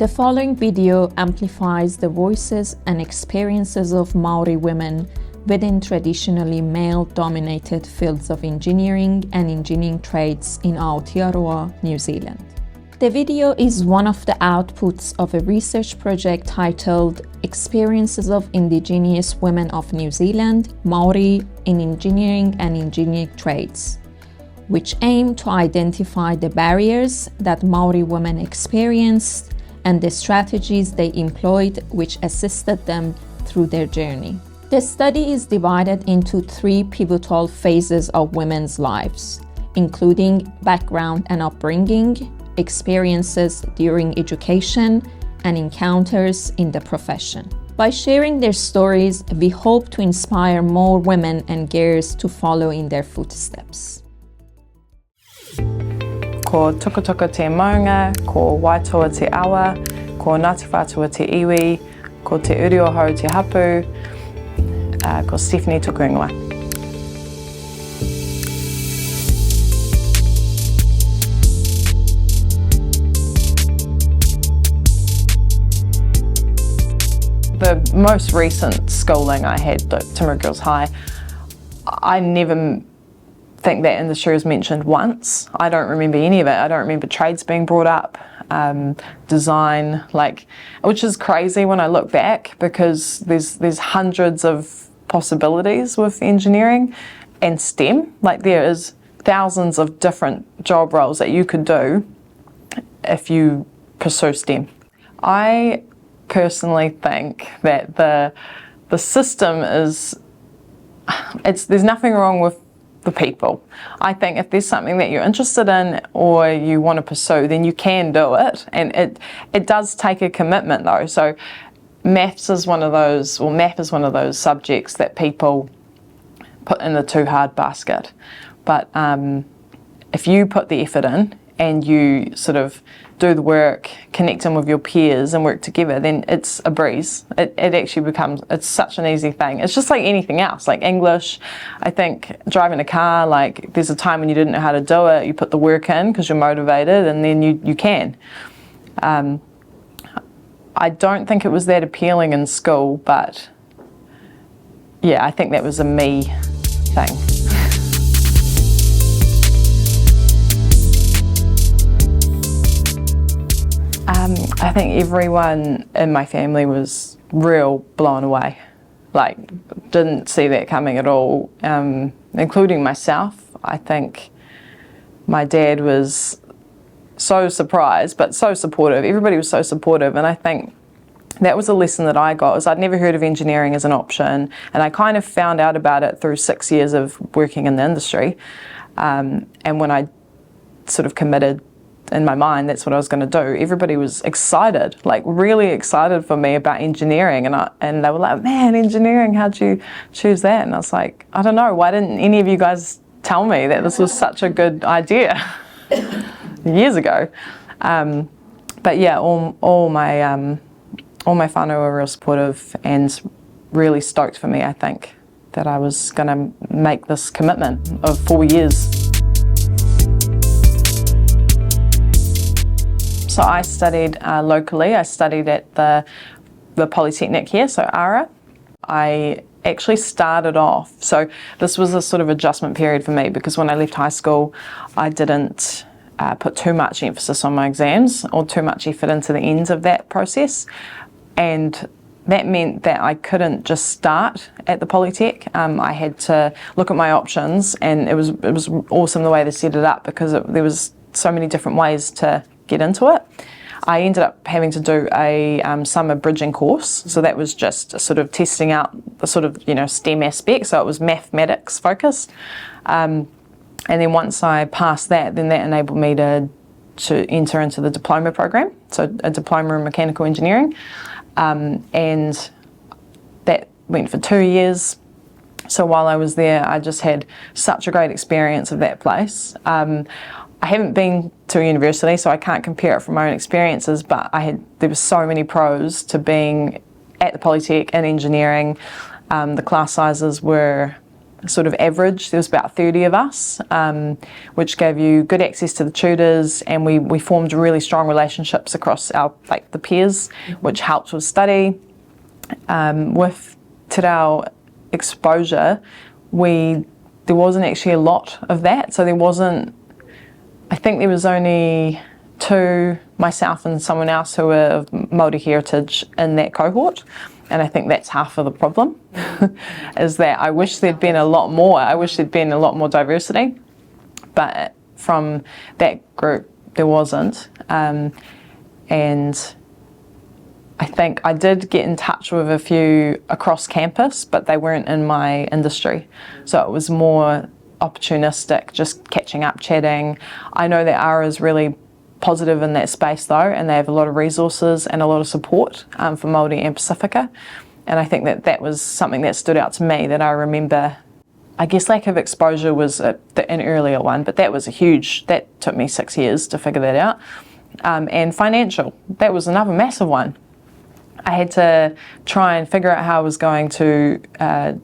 The following video amplifies the voices and experiences of Māori women within traditionally male-dominated fields of engineering and engineering trades in Aotearoa, New Zealand. The video is one of the outputs of a research project titled Experiences of Indigenous Women of New Zealand, Māori in Engineering and Engineering Trades, which aimed to identify the barriers that Māori women experienced and the strategies they employed which assisted them through their journey. The study is divided into 3 pivotal phases of women's lives, including background and upbringing, experiences during education, and encounters in the profession. By sharing their stories, we hope to inspire more women and girls to follow in their footsteps. Ko tukutuka te maunga, ko waitoa te awa, ko Ngāti Whātua te iwi, ko te uriohau te hapu, ko Stephanie Crosson. The most recent schooling I had at Timaru Girls High, I never think that industry was mentioned once. I don't remember any of it. I don't remember trades being brought up, design, which is crazy when I look back, because there's hundreds of possibilities with engineering and STEM. There is thousands of different job roles that you could do if you pursue STEM. I personally think that the system is, there's nothing wrong with the people. I think if there's something that you're interested in or you want to pursue, then you can do it, and it does take a commitment though. So math is one of those subjects that people put in the too hard basket. But if you put the effort in and you sort of do the work, connect in with your peers and work together, then it's a breeze. It actually becomes, it's such an easy thing. It's just like anything else, like English. I think driving a car, there's a time when you didn't know how to do it, you put the work in because you're motivated, and then you can. I don't think it was that appealing in school, but yeah, I think that was a me thing. I think everyone in my family was real blown away. Didn't see that coming at all, including myself. I think my dad was so surprised, but so supportive. Everybody was so supportive, and I think that was a lesson that I got, was I'd never heard of engineering as an option, and I kind of found out about it through 6 years of working in the industry. And when I sort of committed in my mind that's what I was going to do, everybody was excited, really excited for me about engineering, and they were like, man, engineering, how'd you choose that? And I was like, I don't know, why didn't any of you guys tell me that this was such a good idea years ago? But yeah, all my whānau were real supportive and really stoked for me, I think, that I was going to make this commitment of 4 years. So I studied locally. I studied at the Polytech here, so ARA. I actually started off, so this was a sort of adjustment period for me, because when I left high school, I didn't put too much emphasis on my exams or too much effort into the ends of that process. And that meant that I couldn't just start at the Polytech. I had to look at my options, and it was awesome the way they set it up, because there was so many different ways to get into it. I ended up having to do a summer bridging course, so that was just sort of testing out the sort of STEM aspect, so it was mathematics focused. And then once I passed that, then that enabled me to enter into the diploma program, so a diploma in mechanical engineering, and that went for 2 years. So while I was there, I just had such a great experience of that place. I haven't been to a university, so I can't compare it from my own experiences, but there were so many pros to being at the Polytech in engineering. The class sizes were sort of average. There was about 30 of us, which gave you good access to the tutors, and we formed really strong relationships across the peers, which helped with study. With Te Reo exposure, there wasn't actually a lot of that, so there wasn't, I think there was only two, myself and someone else, who were of Māori heritage in that cohort. And I think that's half of the problem, is that I wish there'd been a lot more. I wish there'd been a lot more diversity, but from that group, there wasn't. And I think I did get in touch with a few across campus, but they weren't in my industry. So it was more opportunistic, just catching up, chatting. I know that ARA is really positive in that space though, and they have a lot of resources and a lot of support for Māori and Pacifica. And I think that was something that stood out to me, that I remember. I guess lack of exposure was an earlier one, but that took me 6 years to figure that out. And financial, that was another massive one. I had to try and figure out how I was going to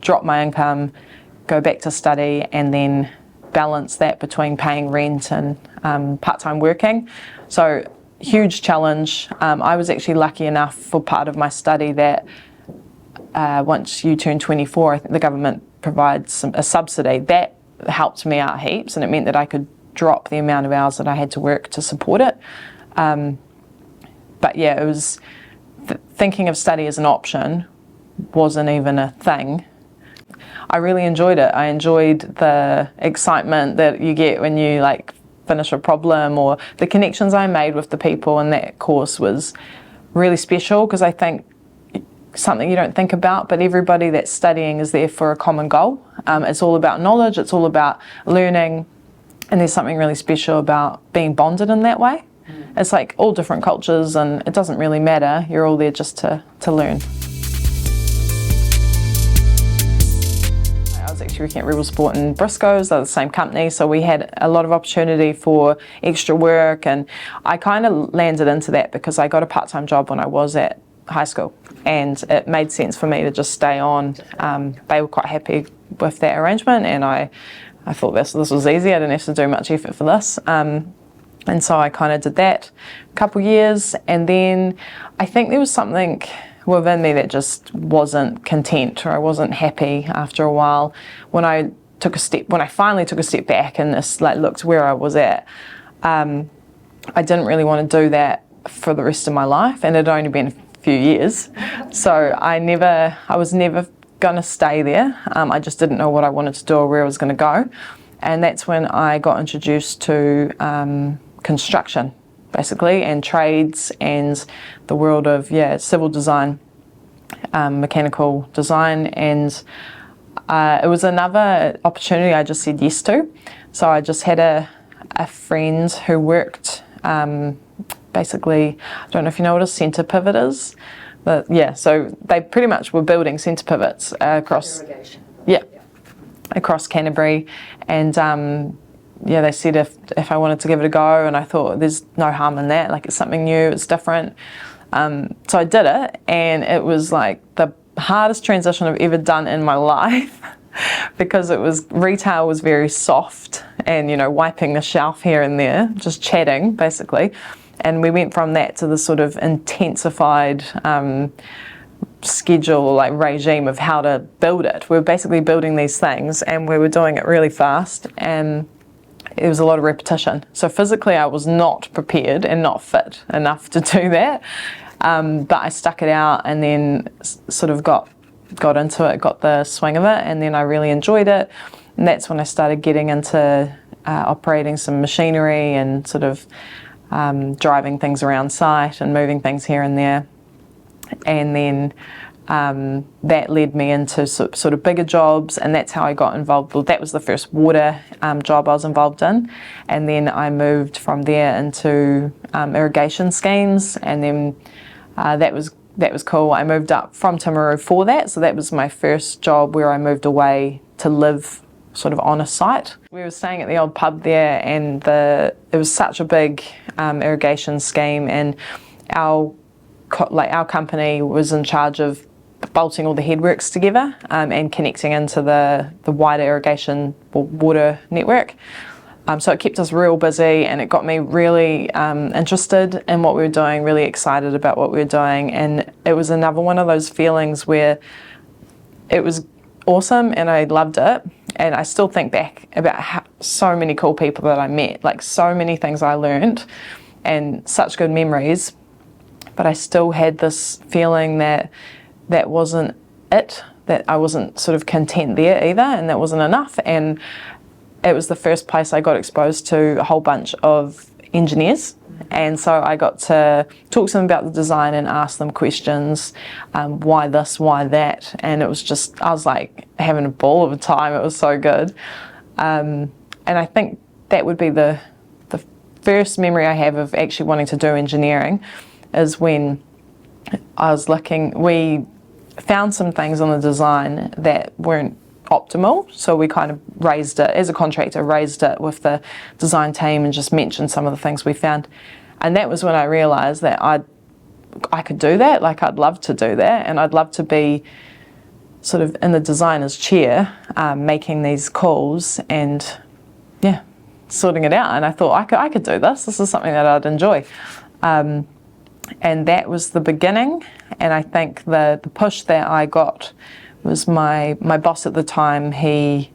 drop my income, go back to study, and then balance that between paying rent and part-time working. So huge challenge. I was actually lucky enough for part of my study that once you turn 24, I think the government provides a subsidy. That helped me out heaps, and it meant that I could drop the amount of hours that I had to work to support it. But yeah, it was thinking of study as an option wasn't even a thing. I really enjoyed it. I enjoyed the excitement that you get when you finish a problem, or the connections I made with the people in that course was really special, because I think something you don't think about, but everybody that's studying is there for a common goal. It's all about knowledge, it's all about learning, and there's something really special about being bonded in that way. It's like all different cultures, and it doesn't really matter. You're all there just to learn. I was actually working at Rebel Sport in Briscoe's, they're the same company, so we had a lot of opportunity for extra work, and I kind of landed into that because I got a part-time job when I was at high school, and it made sense for me to just stay on. They were quite happy with that arrangement, and I thought this was easy. I didn't have to do much effort for this. And so I kind of did that a couple years, and then I think there was something within me that just wasn't content, or I wasn't happy after a while. When I finally took a step back and just looked where I was at, I didn't really want to do that for the rest of my life, and it had only been a few years. So I was never going to stay there. I just didn't know what I wanted to do or where I was going to go. And that's when I got introduced to construction, basically, and trades, and the world of civil design, mechanical design, and it was another opportunity I just said yes to. So I just had a friend who worked basically, I don't know if you know what a centre pivot is, but so they pretty much were building centre pivots across across Canterbury, and they said if I wanted to give it a go, and I thought there's no harm in that, it's something new, it's different. So I did it, and it was the hardest transition I've ever done in my life because retail was very soft, and wiping the shelf here and there, just chatting basically, and we went from that to the sort of intensified schedule, regime of how to build it. We were basically building these things, and we were doing it really fast, and it was a lot of repetition. So physically I was not prepared and not fit enough to do that, but I stuck it out, and then sort of got into it, got the swing of it, and then I really enjoyed it. And that's when I started getting into operating some machinery and sort of driving things around site and moving things here and there. And then that led me into sort of bigger jobs, and that's how I got involved. Well, that was the first water job I was involved in, and then I moved from there into irrigation schemes, and then that was cool. I moved up from Timaru for that, so that was my first job where I moved away to live sort of on a site. We were staying at the old pub there, and it was such a big irrigation scheme, and our company was in charge of bolting all the headworks together and connecting into the wider irrigation or water network. So it kept us real busy, and it got me really interested in what we were doing, really excited about what we were doing, and it was another one of those feelings where it was awesome and I loved it, and I still think back about so many cool people that I met, like so many things I learned and such good memories, but I still had this feeling that wasn't it, that I wasn't sort of content there either, and that wasn't enough. And it was the first place I got exposed to a whole bunch of engineers, and so I got to talk to them about the design and ask them questions, why this, why that, and it was just, I was like having a ball of a time. It was so good, and I think that would be the first memory I have of actually wanting to do engineering, is when I was looking, we found some things on the design that weren't optimal, so we kind of raised it, as a contractor, raised it with the design team and just mentioned some of the things we found. And that was when I realised that I could do that, like I'd love to do that, and I'd love to be sort of in the designer's chair, making these calls and yeah, sorting it out. And I thought I could do this is something that I'd enjoy. And that was the beginning, and I think the push that I got was my boss at the time. He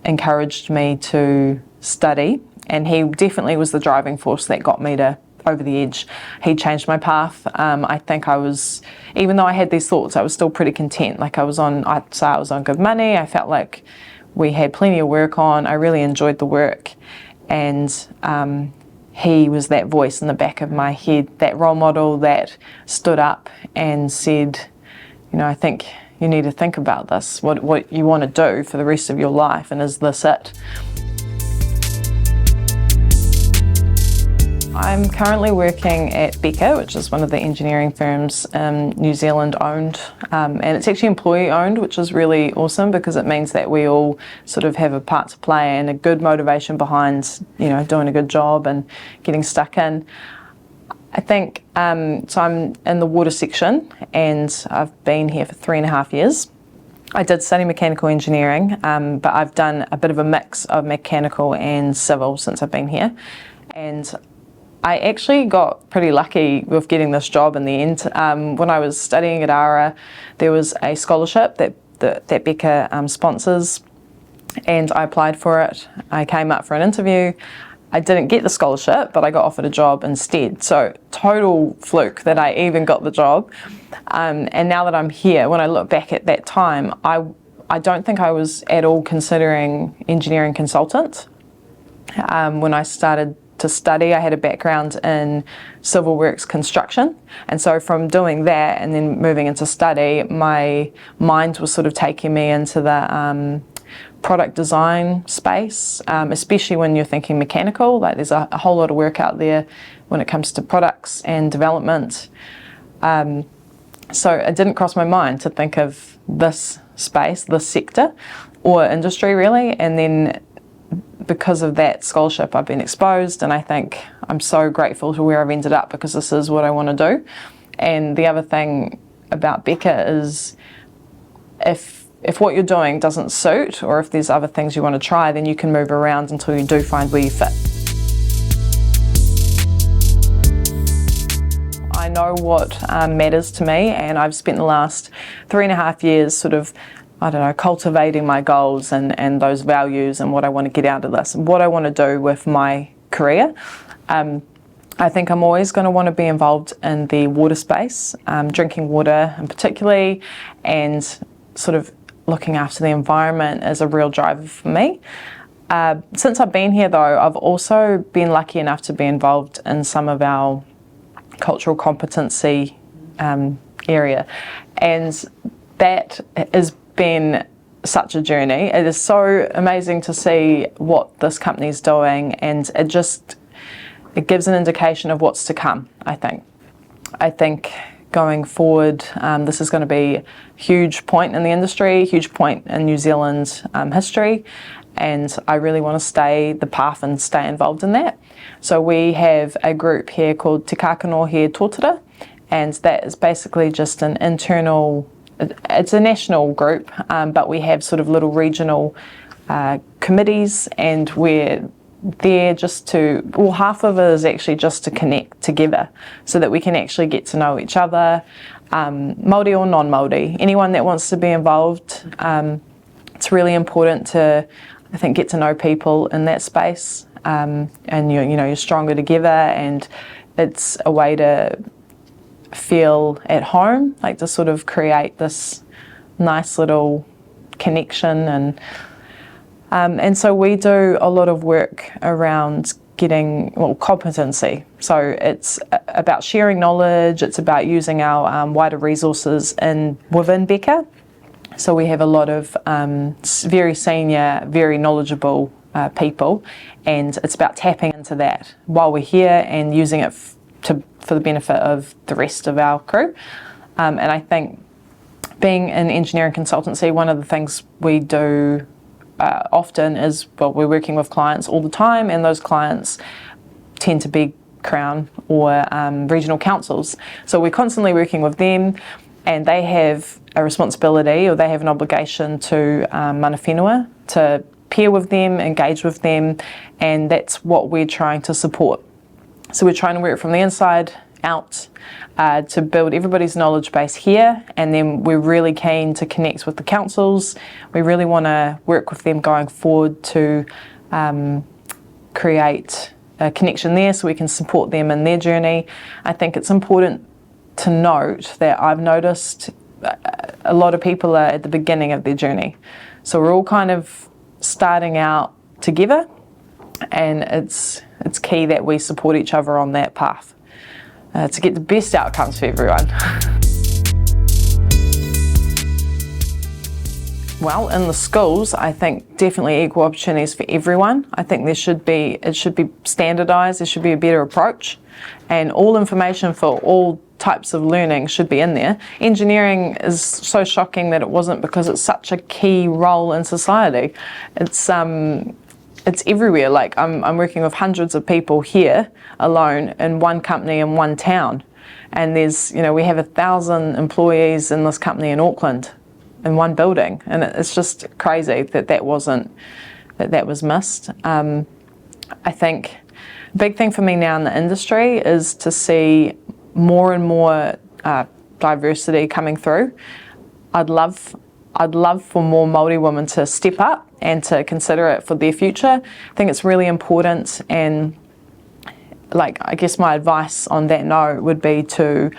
encouraged me to study, and he definitely was the driving force that got me to over the edge. He changed my path. I think I was, even though I had these thoughts, I was still pretty content. Like I'd say I was on good money. I felt like we had plenty of work on. I really enjoyed the work, and he was that voice in the back of my head, that role model that stood up and said, you know, I think you need to think about this, what you want to do for the rest of your life, and is this it? I'm currently working at Beca, which is one of the engineering firms, New Zealand owned, and it's actually employee owned, which is really awesome because it means that we all sort of have a part to play and a good motivation behind, you know, doing a good job and getting stuck in. I think, so I'm in the water section, and I've been here for 3.5 years. I did study mechanical engineering, but I've done a bit of a mix of mechanical and civil since I've been here. And I actually got pretty lucky with getting this job in the end. When I was studying at ARA, there was a scholarship that Beca sponsors, and I applied for it. I came up for an interview. I didn't get the scholarship, but I got offered a job instead. So total fluke that I even got the job. And now that I'm here, when I look back at that time, I don't think I was at all considering engineering consultant. When I started to study, I had a background in civil works construction. And so from doing that and then moving into study, my mind was sort of taking me into the product design space, especially when you're thinking mechanical. Like there's a whole lot of work out there when it comes to products and development. So it didn't cross my mind to think of this space, this sector, or industry really. And then because of that scholarship, I've been exposed, and I think I'm so grateful to where I've ended up because this is what I want to do. And the other thing about Beca is if what you're doing doesn't suit, or if there's other things you want to try, then you can move around until you do find where you fit. I know what matters to me, and I've spent the last 3.5 years sort of, I don't know, cultivating my goals and those values and what I want to get out of this and what I want to do with my career. I think I'm always going to want to be involved in the water space, drinking water in particularly, and sort of looking after the environment is a real driver for me. Since I've been here though, I've also been lucky enough to be involved in some of our cultural competency area, and that has been such a journey. It is so amazing to see what this company is doing, and it gives an indication of what's to come, I think going forward, this is going to be a huge point in the industry, huge point in New Zealand's history, and I really want to stay the path and stay involved in that. So we have a group here called Te Kākano He Tōtara, and that is basically just an internal it's a national group, but we have sort of little regional committees, and we're there just to, well, half of it is actually just to connect together so that we can actually get to know each other, Māori or non-Māori, anyone that wants to be involved. It's really important to, I think, get to know people in that space, and you're stronger together, and it's a way to feel at home, like to sort of create this nice little connection. And so we do a lot of work around getting, well, competency. So it's about sharing knowledge, it's about using our wider resources within Becca. So we have a lot of very senior, very knowledgeable people, and it's about tapping into that while we're here and using it for the benefit of the rest of our crew. And I think being an engineering consultancy, one of the things we do often is, well, we're working with clients all the time, and those clients tend to be Crown or regional councils. So we're constantly working with them, and they have a responsibility, or they have an obligation to mana whenua, to pair with them, engage with them, and that's what we're trying to support. So we're trying to work from the inside out to build everybody's knowledge base here, and then we're really keen to connect with the councils. We really want to work with them going forward to create a connection there so we can support them in their journey. I think it's important to note that I've noticed a lot of people are at the beginning of their journey. So we're all kind of starting out together, and it's key that we support each other on that path to get the best outcomes for everyone. Well, in the schools, I think definitely equal opportunities for everyone. I think it should be standardised, there should be a better approach, and all information for all types of learning should be in there. Engineering is so shocking that it wasn't, because it's such a key role in society. It's everywhere. Like I'm working with hundreds of people here alone in one company in one town, and there's, we have 1,000 employees in this company in Auckland in one building, and it's just crazy that was missed. I think a big thing for me now in the industry is to see more and more diversity coming through. I'd love for more Māori women to step up and to consider it for their future. I think it's really important, and I guess my advice on that note would be to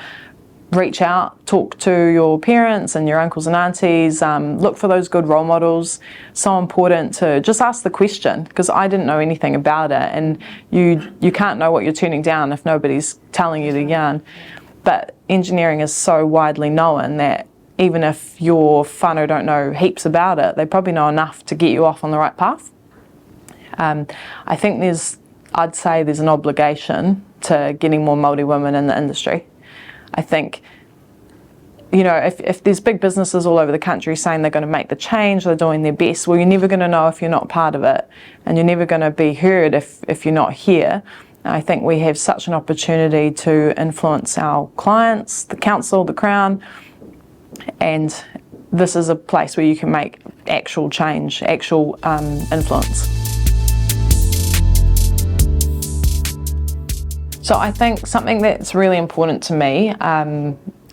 reach out, talk to your parents and your uncles and aunties, look for those good role models. So important to just ask the question, because I didn't know anything about it, and you can't know what you're turning down if nobody's telling you the yarn. But engineering is so widely known that even if your whānau don't know heaps about it, they probably know enough to get you off on the right path. I think I'd say there's an obligation to getting more Māori women in the industry. I think, if there's big businesses all over the country saying they're going to make the change, they're doing their best, well, you're never going to know if you're not part of it, and you're never going to be heard if you're not here. I think we have such an opportunity to influence our clients, the council, the Crown, and this is a place where you can make actual change, actual influence. So I think something that's really important to me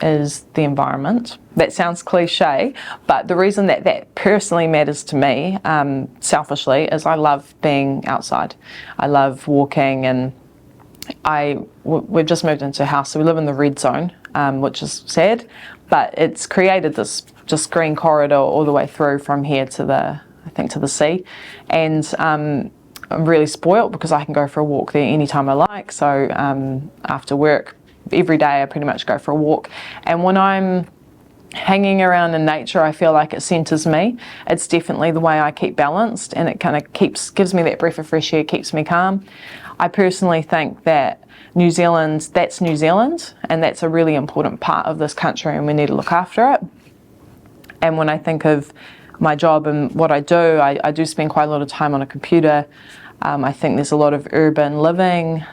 is the environment. That sounds cliche, but the reason that personally matters to me, selfishly, is I love being outside. I love walking, and we've just moved into a house, so we live in the red zone, which is sad, but it's created this just green corridor all the way through from here to the sea, and I'm really spoilt because I can go for a walk there anytime I like. So after work, every day I pretty much go for a walk. And when I'm hanging around in nature, I feel like it centres me. It's definitely the way I keep balanced, and it kind of gives me that breath of fresh air, keeps me calm. I personally think that New Zealand, and that's a really important part of this country, and we need to look after it. And when I think of my job and what I do spend quite a lot of time on a computer. I think there's a lot of urban living.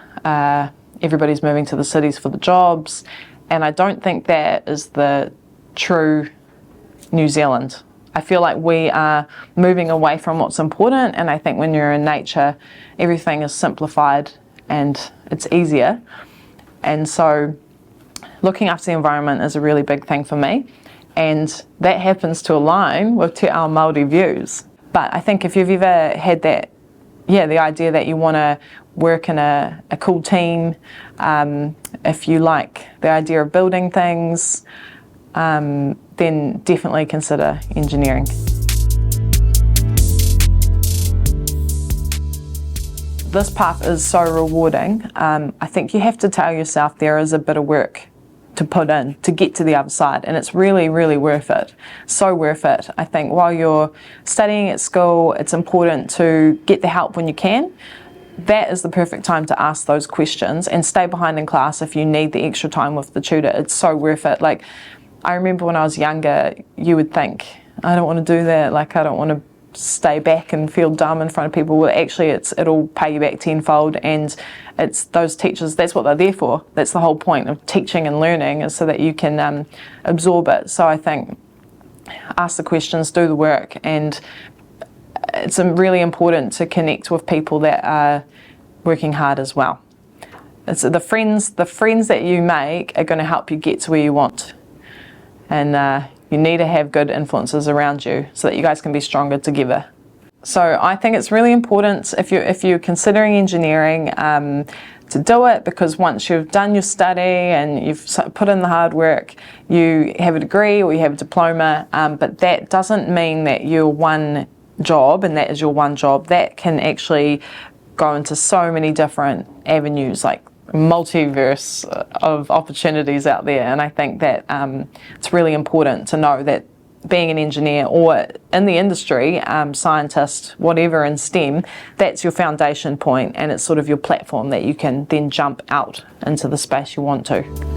Everybody's moving to the cities for the jobs, and I don't think that is the true New Zealand. I feel like we are moving away from what's important, and I think when you're in nature, everything is simplified and it's easier. And so looking after the environment is a really big thing for me, and that happens to align with Te Ao Māori views. But I think if you've ever had that, the idea that you want to work in a cool team, if you like the idea of building things, then definitely consider engineering. This path is so rewarding. I think you have to tell yourself there is a bit of work to put in to get to the other side, and it's really, really worth it. So worth it. I think while you're studying at school, it's important to get the help when you can. That is the perfect time to ask those questions and stay behind in class if you need the extra time with the tutor. It's so worth it. Like, I remember when I was younger, you would think, I don't want to do that, like I don't want to stay back and feel dumb in front of people. Well, actually it'll pay you back tenfold, and it's those teachers, that's what they're there for. That's the whole point of teaching and learning, is so that you can absorb it. So I think ask the questions, do the work, and it's really important to connect with people that are working hard as well. It's the friends that you make are going to help you get to where you want. And you need to have good influences around you so that you guys can be stronger together. So I think it's really important if you're considering engineering to do it, because once you've done your study and you've put in the hard work, you have a degree or you have a diploma, but that doesn't mean that you're one job and that is your one job. That can actually go into so many different avenues, like multiverse of opportunities out there. And I think that it's really important to know that being an engineer or in the industry, scientist, whatever in STEM, that's your foundation point, and it's sort of your platform that you can then jump out into the space you want to.